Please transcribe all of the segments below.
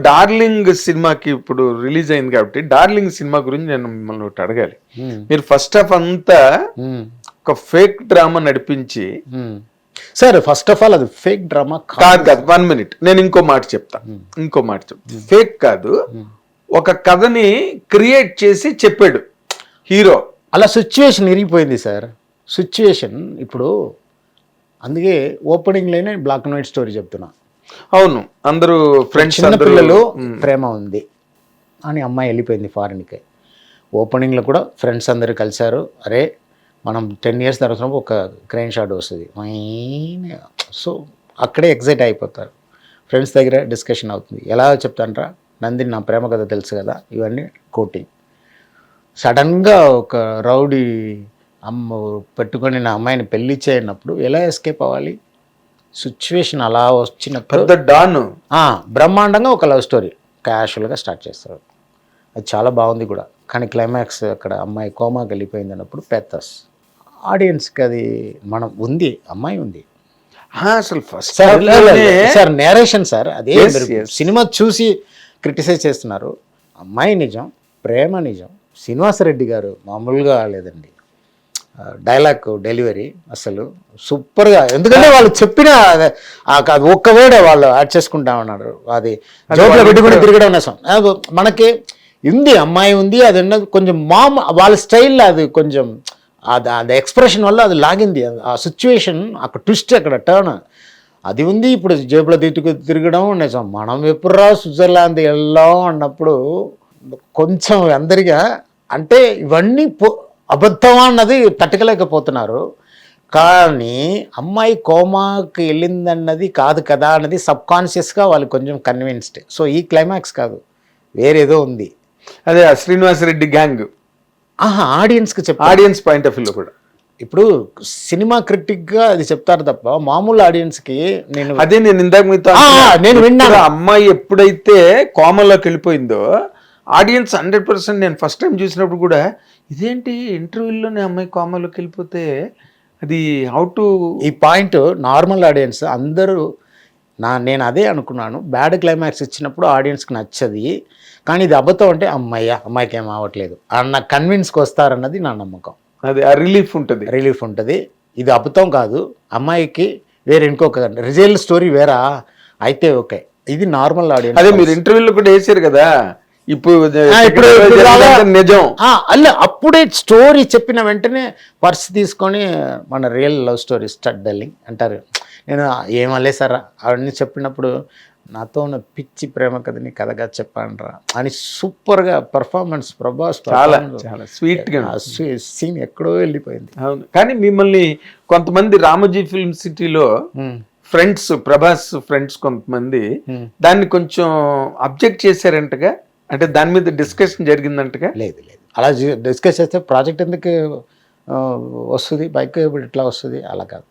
Darling సినిమాకి ఇప్పుడు release అయింది కాబట్టి డార్లింగ్ సినిమా గురించి నేను మిమ్మల్ని ఒకటి అడగాలి. మీరు ఫస్ట్ హాఫ్ అంతా ఒక ఫేక్ డ్రామా నడిపించి, సార్ ఫస్ట్ ఆఫ్ ఆల్ అది ఫేక్ డ్రామా కాదు 1 minute నేను ఇంకో మాట చెప్తా. ఫేక్ కాదు, ఒక కథని క్రియేట్ చేసి చెప్పాడు హీరో. అలా సిచ్యువేషన్ ఇరిగిపోయింది సార్. సిచ్యువేషన్ ఇప్పుడు అందుకే ఓపెనింగ్లోనే బ్లాక్ అండ్ వైట్ స్టోరీ చెప్తున్నా. అవును, అందరూ ఫ్రెండ్స్, పిల్లలు ప్రేమ ఉంది అని అమ్మాయి వెళ్ళిపోయింది ఫారిన్కి. ఓపెనింగ్లో కూడా ఫ్రెండ్స్ అందరూ కలిశారు. అరే మనం 10 years తర్వాత ఒక క్రైన్ షాట్ వస్తుంది, సో అక్కడే ఎగ్జైట్ అయిపోతారు. ఫ్రెండ్స్ దగ్గర డిస్కషన్ అవుతుంది. ఎలా చెప్తానరా నందిని నా ప్రేమ కథ తెలుసు కదా, ఇవన్నీ కోటింగ్. సడన్గా ఒక రౌడీ పెట్టుకొని నా అమ్మాయిని పెళ్లి చేయనప్పుడు ఎలా ఎస్కేప్ అవ్వాలి? సిచ్యువేషన్ అలా వచ్చినప్పుడు బ్రహ్మాండంగా ఒక లవ్ స్టోరీ క్యాషువల్గా స్టార్ట్ చేస్తారు. అది చాలా బాగుంది కూడా. కానీ క్లైమాక్స్ అక్కడ అమ్మాయి కోమాకి వెళ్ళిపోయింది అన్నప్పుడు పెద్దస్ ఆడియన్స్కి అది మనం ఉంది, అమ్మాయి ఉంది. అసలు ఫస్ట్ సార్ నేరేషన్ సార్, అదే సినిమా చూసి క్రిటిసైజ్ చేస్తున్నారు. అమ్మాయి నిజం, ప్రేమ నిజం. శ్రీనివాసరెడ్డి గారు మామూలుగా లేదండి. డైలాగ్ డెలివరీ అసలు సూపర్గా. ఎందుకంటే వాళ్ళు చెప్పిన అది ఒక్క వేడే వాళ్ళు యాడ్ చేసుకుంటా ఉన్నారు. అది జోబులో పెట్టుకుని తిరగడం నేసం మనకి ఉంది, అమ్మాయి ఉంది. అది కొంచెం వాళ్ళ స్టైల్లో అది కొంచెం అది ఎక్స్ప్రెషన్ వల్ల అది లాగింది. ఆ సిచ్యువేషన్ అక్కడ ట్విస్ట్, అక్కడ టర్న్ అది ఉంది. ఇప్పుడు జేబులో తిరగడం నిజం. మనం ఎప్పుడురా స్విట్జర్లాండ్ వెళ్ళాం అన్నప్పుడు కొంచెం అందరిగా అంటే ఇవన్నీ అబద్ధమా అన్నది తట్టుకలేకపోతున్నారు. కానీ అమ్మాయి కోమాకి వెళ్ళిందన్నది కాదు కదా అన్నది సబ్కాన్షియస్గా వాళ్ళు కొంచెం కన్విన్స్డ్. సో ఈ క్లైమాక్స్ కాదు, వేరేదో ఉంది. అదే శ్రీనివాసరెడ్డి గ్యాంగ్ ఆడియన్స్కి ఆడియన్స్ పాయింట్ ఆఫ్ వ్యూలో కూడా ఇప్పుడు సినిమా క్రిటిక్గా అది చెప్తారు తప్ప మామూలు ఆడియన్స్కి నేను ఇందాక మీతో నేను విన్నాను. అమ్మాయి ఎప్పుడైతే కోమలోకి వెళ్ళిపోయిందో ఆడియన్స్ 100%, నేను ఫస్ట్ టైం చూసినప్పుడు కూడా ఇదేంటి ఇంటర్వ్యూలోనే అమ్మాయి కోమలోకి వెళ్ళిపోతే అది హౌ టు ఈ పాయింట్ నార్మల్ ఆడియన్స్ అందరూ నేను అదే అనుకున్నాను. బ్యాడ్ క్లైమాక్స్ ఇచ్చినప్పుడు ఆడియన్స్కి నచ్చది, కానీ ఇది అబద్ధం అంటే అమ్మాయికి ఏం అవ్వట్లేదు అన్న కన్విన్స్కి వస్తారన్నది నా నమ్మకం. అది రిలీఫ్ ఉంటుంది. ఇది అబద్ధం కాదు, అమ్మాయికి వేరే ఇంకొక రిజల్ స్టోరీ వేరా అయితే ఓకే. ఇది నార్మల్ ఆడియన్స్. అదే మీరు ఇంటర్వ్యూలో కూడా వేసారు కదా, ఇప్పుడు నిజం అల్ల అప్పుడే స్టోరీ చెప్పిన వెంటనే పర్స్ తీసుకొని మన రియల్ లవ్ స్టోరీ స్టార్ట్ డల్లింగ్ అంటారు. నేను ఏమలే సార్ అవన్నీ చెప్పినప్పుడు నాతో ఉన్న పిచ్చి ప్రేమ కథని కథగా చెప్పానరా అని సూపర్గా పర్ఫార్మెన్స్. ప్రభాస్ చాలా స్వీట్గా సీన్ ఎక్కడో వెళ్ళిపోయింది. అవును, కానీ మిమ్మల్ని కొంతమంది రామోజీ ఫిల్మ్ సిటీలో ఫ్రెండ్స్, ప్రభాస్ ఫ్రెండ్స్ కొంతమంది దాన్ని కొంచెం అబ్జెక్ట్ చేశారంటగా, అంటే దాని మీద డిస్కషన్ జరిగిందంటగా. లేదు అలా డిస్కస్ చేస్తే ప్రాజెక్ట్ ఎందుకు వస్తుంది, బైక్ ఇట్లా వస్తుంది, అలా కాదు.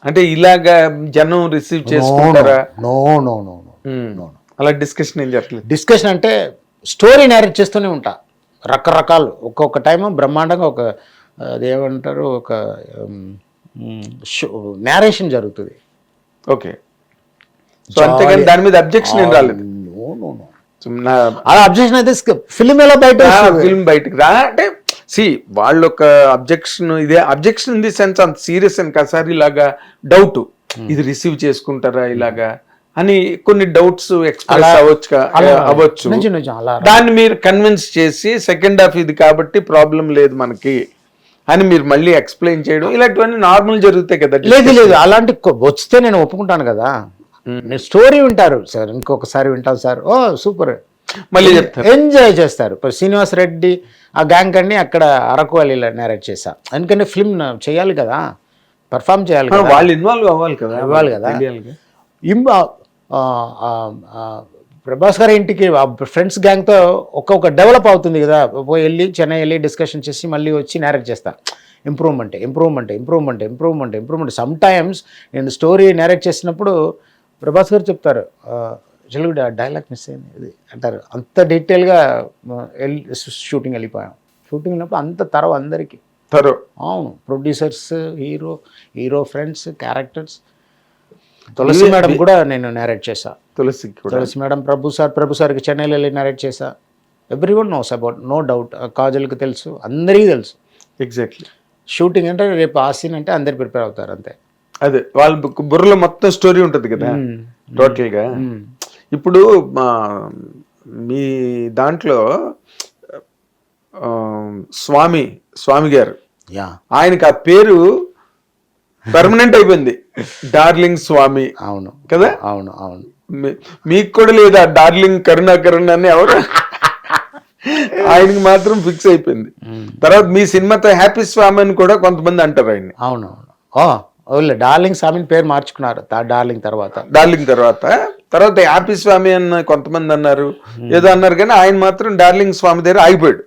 అంటే ఇలాగా జనం రిసీవ్ చేసుకుంటారా? నో అలా డిస్కషన్ ఏం జరగలేదు. డిస్కషన్ అంటే స్టోరీ నేరేట్ చేస్తూనే ఉంటా రకరకాలు. ఒక్కొక్క టైం బ్రహ్మాండంగా ఒక అదేమంటారు ఒక నేరేషన్ జరుగుతుంది. ఓకే, సో అంతేగాని దాని మీద అబ్జెక్షన్ ఏం రాలేదు. అలా అబ్జెక్షన్ అయితే ఫిల్మ్ ఎలా ఫిల్మ్ బయటకు రా అంటే వాళ్ళు ఒక అబ్జెక్షన్, ఇదే అబ్జెక్షన్ ఇన్ ది సెన్స్ అంత సీరియస్ అని కాదు సార్, ఇలాగా డౌట్ ఇది రిసీవ్ చేసుకుంటారా ఇలాగా అని కొన్ని డౌట్స్ ఎక్స్ప్రెస్ అవ్వచ్చు. దాన్ని మీరు కన్విన్స్ చేసి సెకండ్ హాఫ్ ఇది కాబట్టి ప్రాబ్లం లేదు మనకి అని మీరు మళ్ళీ ఎక్స్ప్లెయిన్ చేయడం, ఇలాంటివన్నీ నార్మల్ జరుగుతాయి కదా. లేదు అలాంటి వస్తే నేను ఒప్పుకుంటాను కదా. నేను స్టోరీ వింటారు సార్, ఇంకొకసారి వింటాను సార్, ఓ సూపర్ మళ్ళీ చెప్తారు, ఎంజాయ్ చేస్తారు. ఇప్పుడు శ్రీనివాస్ రెడ్డి ఆ గ్యాంగ్ అన్ని అక్కడ అరకు వ్యాలీలో నేరేట్ చేశా. ఎందుకంటే ఫిల్మ్ చేయాలి కదా, పర్ఫామ్ చేయాలి కదా, వాళ్ళు ఇన్వాల్వ్ అవ్వాలి కదా. ప్రభాస్ గారి ఇంటికి ఫ్రెండ్స్ గ్యాంగ్తో ఒక్కొక్క డెవలప్ అవుతుంది కదా. వెళ్ళి చెన్నై వెళ్ళి డిస్కషన్ చేసి మళ్ళీ వచ్చి నేరేట్ చేస్తా. ఇంప్రూవ్మెంట్. సమ్ టైమ్స్ నేను స్టోరీ నేరేట్ చేసినప్పుడు ప్రభాస్ గారు చెప్తారు, జలుగు డైలాగ్ మిస్ అయింది ఇది అంటారు. అంత డీటెయిల్గా షూటింగ్ వెళ్ళినప్పుడు అంత తరవ అందరికీ. అవును, ప్రొడ్యూసర్స్, హీరో ఫ్రెండ్స్, క్యారెక్టర్స్ తులసి మేడం కూడా నేను నేరేట్ చేశా. తులసికి కూడా తులసి మేడం, ప్రభు సార్కి చెన్నైలో వెళ్ళి నేరేట్ చేశా. Everyone knows about, no doubt. కాజల్కి తెలుసు, అందరికీ తెలుసు. ఎగ్జాక్ట్లీ. షూటింగ్ అంటే రేపు ఆ సీన్ అంటే అందరు ప్రిపేర్ అవుతారు అంతే. అదే వాళ్ళ బుర్రలో మొత్తం స్టోరీ ఉంటుంది కదా టోటల్గా. ఇప్పుడు మీ దాంట్లో స్వామి గారు, ఆయనకి ఆ పేరు పర్మనెంట్ అయిపోయింది, డార్లింగ్ స్వామి. అవును కదా. అవును అవును. మీకు కూడా లేదా డార్లింగ్ కరుణాకరణ్ అని ఎవరు? ఆయనకి మాత్రం ఫిక్స్ అయిపోయింది. తర్వాత మీ సినిమాతో హ్యాపీ స్వామి అని కూడా కొంతమంది అంటారు ఆయన్ని. అవును అవును. డార్లింగ్ స్వామిని పేరు మార్చుకున్నారు డార్లింగ్ తర్వాత హ్యాపీ స్వామి అన్న కొంతమంది అన్నారు, ఏదో అన్నారు, కానీ ఆయన మాత్రం డార్లింగ్ స్వామి దగ్గర ఆగిపోయాడు.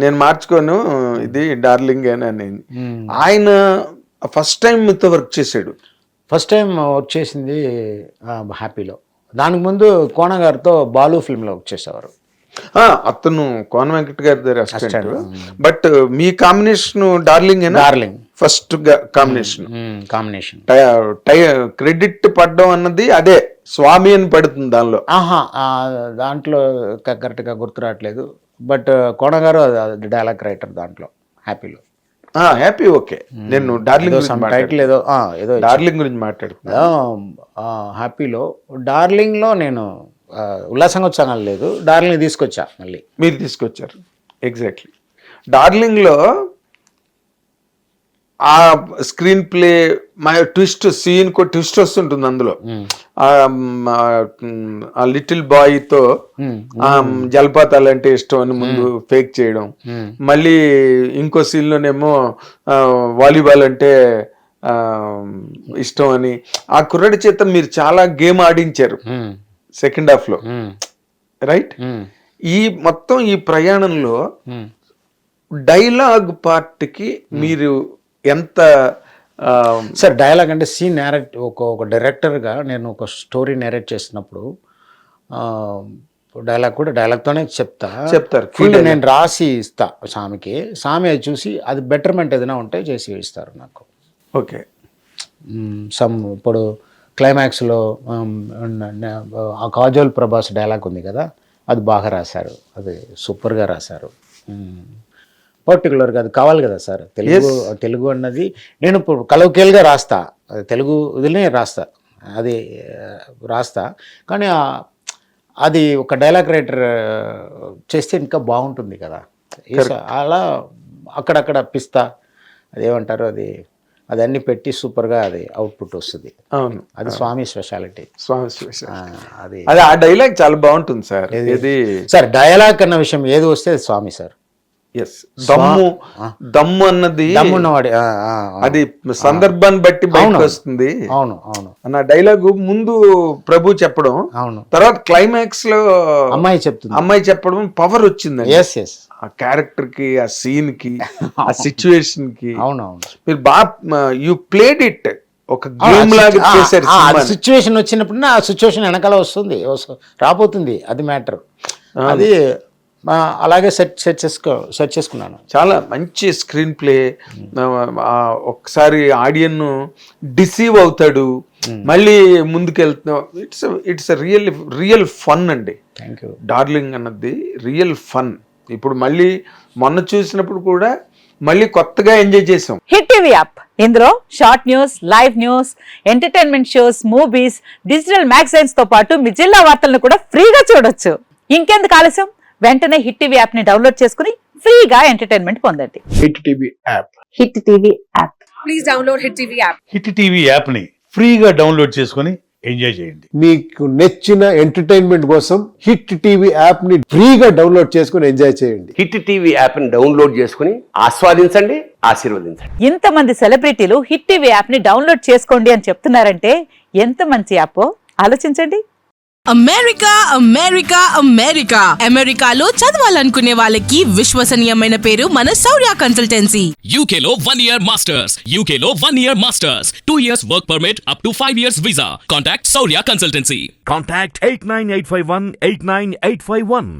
నేను మార్చుకోను, ఇది డార్లింగ్ అని. ఆయన ఫస్ట్ టైం మీతో వర్క్ చేశాడు. ఫస్ట్ టైం వర్క్ చేసింది హ్యాపీలో. దానికి ముందు కోన గారితో బాలు ఫిల్మ్లో వర్క్ చేసేవారు. అతను కోన వెంకట్ గారి దగ్గర assistant. But me combination darling first combination. Credit పడ్డం అన్నది అదే స్వామి అని పడుతుంది దానిలో. దాంట్లో కరెక్ట్గా గుర్తు రావట్లేదు. బట్ కోన గారు డైలాగ్ రైటర్ దాంట్లో హ్యాపీలో. Happy okay. నేను డార్లింగ్ టైటిల్ ఏదో డార్లింగ్ గురించి మాట్లాడుతున్నా. హ్యాపీలో డార్లింగ్లో నేను ఉల్లాసంగా వచ్చాను లేదు, డార్లింగ్ తీసుకొచ్చా. మళ్ళీ మీరు తీసుకొచ్చారు. ఎగ్జాక్ట్లీ. డార్లింగ్లో ఆ screen play twist scene twist వస్తుంటుంది అందులో. ఆ లిటిల్ బాయ్ తో జలపాతాలు అంటే ఇష్టం అని ముందు ఫేక్ చేయడం, మళ్ళీ ఇంకో సీన్ లోనేమో వాలీబాల్ అంటే ఇష్టం అని ఆ కుర్రడి చేత మీరు చాలా గేమ్ ఆడించారు సెకండ్ హాఫ్ లో, రైట్? ఈ మొత్తం ఈ ప్రయాణంలో డైలాగ్ పార్ట్ కి మీరు ఎంత సార్? డైలాగ్ అంటే సీన్ నేరేట్, ఒక డైరెక్టర్గా నేను ఒక స్టోరీ నేరేట్ చేసినప్పుడు డైలాగ్ కూడా డైలాగ్తోనే చెప్తారు. నేను రాసి ఇస్తా స్వామికి, స్వామి అది చూసి అది బెటర్మెంట్ ఏదైనా ఉంటే చేసి ఇస్తారు నాకు. ఓకే. ఇప్పుడు క్లైమాక్స్లో ఆ కాజల్ ప్రభాస్ డైలాగ్ ఉంది కదా, అది బాగా రాశారు, అది సూపర్గా రాశారు. పర్టికులర్గా అది కావాలి కదా సార్. తెలుగు అన్నది నేను ఇప్పుడు కలవకేలుగా రాస్తా, తెలుగు వదిలే రాస్తా, కానీ అది ఒక డైలాగ్ రైటర్ చేస్తే ఇంకా బాగుంటుంది కదా. అలా అక్కడక్కడ పిస్తా అదేమంటారు అది అన్ని పెట్టి సూపర్గా అది అవుట్పుట్ వస్తుంది. అవును, అది స్వామి స్పెషాలిటీ. అది ఆ డైలాగ్ చాలా బాగుంటుంది సార్. సార్ డైలాగ్ అన్న విషయం ఏది వస్తే అది స్వామి సార్. దమ్ము అన్నది దమ్మున్నవాడి అది సందర్భాన్ని బట్టి బయటకు వస్తుంది. అవును అన్న డైలాగ్ ముందు ప్రభు చెప్పడం, తర్వాత క్లైమాక్స్ లో అమ్మాయి చెప్పడం పవర్ వచ్చింది. ఆ క్యారెక్టర్ కి, ఆ సీన్ కి, ఆ సిచ్యువేషన్ కి. మీరు బాగా యు ప్లేడ్ ఇట్ ఒక గేమ్ లాగా చేశారు. సిచ్యువేషన్ వచ్చినప్పుడు ఆ సిచ్యువేషన్ వెనకాల వస్తుంది, రాబోతుంది, అది మ్యాటర్. అది అలాగే సెట్ చేసుకున్నాను. చాలా మంచి స్క్రీన్ ప్లే. ఒకసారి ఆడియన్ డిసీవ్ అవుతాడు, మళ్ళీ ముందుకెళ్తున్నాం. ఇట్స్ రియల్ ఫన్ అండి. Thank you. డార్లింగ్ అన్నది రియల్ ఫన్. ఇప్పుడు మళ్ళీ మొన్న చూసినప్పుడు కూడా మళ్ళీ కొత్తగా ఎంజాయ్ చేసాం. హిట్ టీవీ యాప్, ఇందులో short news, live news, entertainment shows, movies, digital magazines తో పాటు మీ జిల్లా వార్తలను కూడా ఫ్రీగా చూడొచ్చు. ఇంకెందుకు ఆలస్యం, వెంటనే హిట్ టీవీ యాప్ ని డౌన్లోడ్ చేసుకుని ఫ్రీగా ఎంటర్టైన్మెంట్ పొందండి. Hit TV app. Hit TV app. Please download hit TV app. Hit TV app ని ఫ్రీగా డౌన్లోడ్ చేసుకుని ఎంజాయ్ చేయండి. మీకు నచ్చిన ఎంటర్టైన్మెంట్ కోసం హిట్ టీవీ యాప్ ని ఫ్రీగా డౌన్లోడ్ చేసుకుని ఎంజాయ్ చేయండి. హిట్ టీవీ యాప్ ని డౌన్లోడ్ చేసుకుని ఆస్వాదించండి, ఆశీర్వదించండి. ఇంతమంది సెలబ్రిటీలు హిట్ టీవీ యాప్ ని డౌన్లోడ్ చేసుకోండి అని చెప్తున్నారంటే ఎంత మంచి యాప్ ఆలోచించండి. అమెరికా అమెరికాలో చదవాలనుకునే వాళ్ళకి విశ్వసనీయమైన పేరు మన శౌర్య కన్సల్టెన్సీ. UK లో 1 year masters, UK లో 1 year masters, 2 years work permit up to 5 years visa. Contact Saurya Consultancy. Contact 89851 89851.